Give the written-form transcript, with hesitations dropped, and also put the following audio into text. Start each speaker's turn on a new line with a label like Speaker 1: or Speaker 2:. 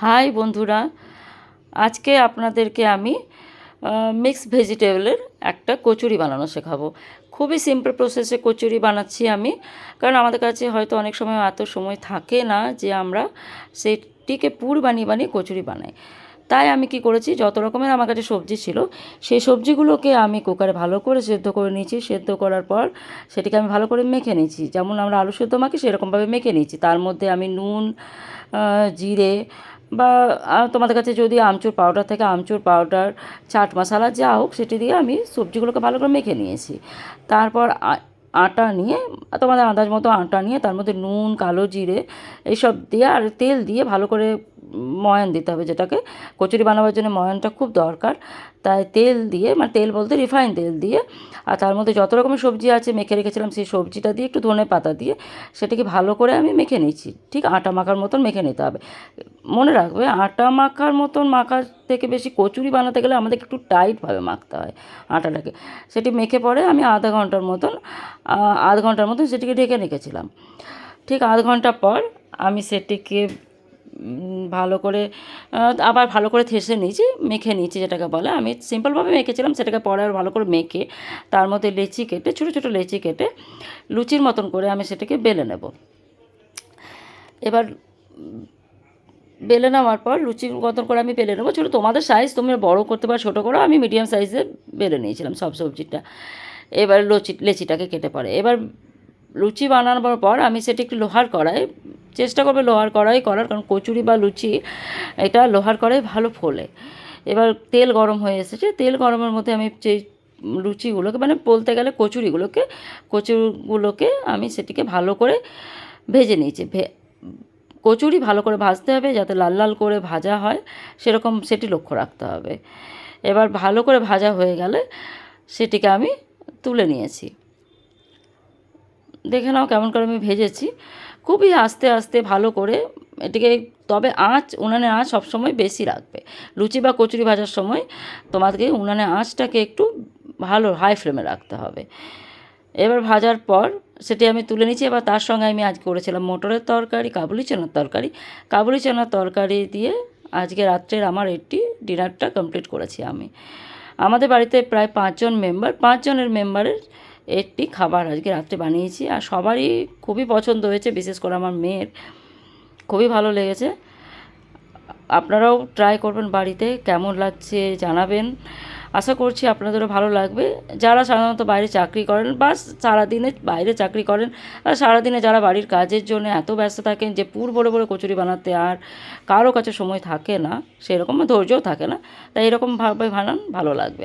Speaker 1: High বন্ধুরা, আজকে আপনাদেরকে আমি মিক্স ভেজিটেবলের একটা কচুরি বানানো শেখাবো। খুবই সিম্পল প্রসেসে কচুরি বানাচ্ছি আমি, কারণ আমাদের কাছে হয়তো অনেক সময় এত সময় থাকে না যে আমরা সেটিকে পুর বানিয়ে বানিয়ে কচুরি বানাই। তাই আমি কি করেছি, যত রকমের আমার কাছে সবজি ছিল সেই সবজিগুলোকে আমি কুকারে ভালো করে সেদ্ধ করে নিয়েছি। সেদ্ধ করার পর সেটিকে আমি ভালো করে মেখে নিয়েছি, যেমন আমরা আলু সেদ্ধ মাখি সেরকমভাবে মেখে নিয়েছি। তার মধ্যে আমি নুন, জিরে বা তোমাদের কাছে যদি আমচুর পাউডার থাকে আমচুর পাউডার, চাট মশলা যা হোক সেটি দিয়ে আমি সবজিগুলোকে ভালো করে মেখে নিয়েছি। তারপর আটা নিয়ে, তোমাদের আন্দাজ মতো আটা নিয়ে তার মধ্যে নুন, কালো জিরে এইসব দিয়ে আর তেল দিয়ে ভালো করে ময়ান দিতে হবে, যেটাকে কচুরি বানাবার জন্য ময়ানটা খুব দরকার। তাই তেল দিয়ে, মানে তেল বলতে রিফাইন তেল দিয়ে, আর তার মধ্যে যত রকমের সবজি আছে মেখে রেখেছিলাম সেই সবজিটা দিয়ে একটু ধনে পাতা দিয়ে সেটাকে ভালো করে আমি মেখে নিয়েছি। ঠিক আটা মাখার মতন মেখে নিতে হবে। মনে রাখবে, আটা মাখার মতন মাখার থেকে বেশি কচুরি বানাতে গেলে আমাদেরকে একটু টাইটভাবে মাখতে হয় আটাটাকে। সেটি মেখে পরে আমি আধ ঘন্টার মতন সেটিকে ঢেকে রেখেছিলাম। ঠিক আধ ঘন্টা পর আমি সেটিকে ভালো করে আবার ভালো করে থেসে নিয়েছি, মেখে নিয়েছি যেটাকে বলে। আমি সিম্পলভাবে মেখেছিলাম, সেটাকে পরে আর ভালো করে মেখে তার মধ্যে লেচি কেটে, ছোটো ছোটো লেচি কেটে লুচির মতন করে আমি সেটাকে বেলে নেব। এবার বেলে নেওয়ার পর লুচির মতন করে আমি বেলে নেবো। ছোটো তোমাদের সাইজ তোমরা বড়ো করতে পারো, ছোটো করো। আমি মিডিয়াম সাইজে বেলে নিয়েছিলাম সব সবজিটা। এবার লেচিটাকে কেটে পড়ে। এবার লুচি বানানোর পর আমি সেটি একটু লোহার কড়াই, চেষ্টা করবে লোহার কড়াই করার, কারণ কচুরি বা লুচি এটা লোহার কড়াই ভালো ফোলে। এবার তেল গরম হয়ে এসেছে, তেল গরমের মধ্যে আমি সেই লুচিগুলোকে, মানে বলতে গেলে কচুরিগুলোকে আমি সেটিকে ভালো করে ভেজে নিয়েছি। কচুরি ভালো করে ভাজতে হবে, যাতে লাল লাল করে ভাজা হয় সেরকম সেটি লক্ষ্য রাখতে হবে। এবার ভালো করে ভাজা হয়ে গেলে সেটিকে আমি তুলে নিয়েছি। দেখে নাও কেমন করে আমি ভেজেছি। খুবই আস্তে আস্তে ভালো করে এটিকে, তবে উনানের আঁচ সবসময় বেশি রাখবে। লুচি বা কচুরি ভাজার সময় তোমাদেরকে উনানের আঁচটাকে একটু ভালো হাই ফ্লেমে রাখতে হবে। এবার ভাজার পর সেটি আমি তুলে নিচ্ছি। এবার তার সঙ্গে আমি আজ করেছিলাম মটরের তরকারি, কাবুলি চানার তরকারি দিয়ে আজকে রাত্রের আমার একটি ডিনারটা কমপ্লিট করেছি আমি। আমাদের বাড়িতে প্রায় 5 জনের মেম্বারের একটি খাবার আজকে রাত্রে বানিয়েছি, আর সবারই খুবই পছন্দ হয়েছে, বিশেষ করে আমার মেয়ের খুবই ভালো লেগেছে। আপনারাও ট্রাই করবেন বাড়িতে, কেমন লাগছে জানাবেন। আশা করছি আপনাদেরও ভালো লাগবে। যারা সাধারণত বাইরে চাকরি করেন বা সারাদিনে বাইরে চাকরি করেন, আর সারাদিনে যারা বাড়ির কাজের জন্য এত ব্যস্ত থাকেন যে পুর বড় বড় কচুরি বানাতে আর কারো কাছে সময় থাকে না, সেরকম ধৈর্যও থাকে না, তাই এরকমভাবে বানান, ভালো লাগবে।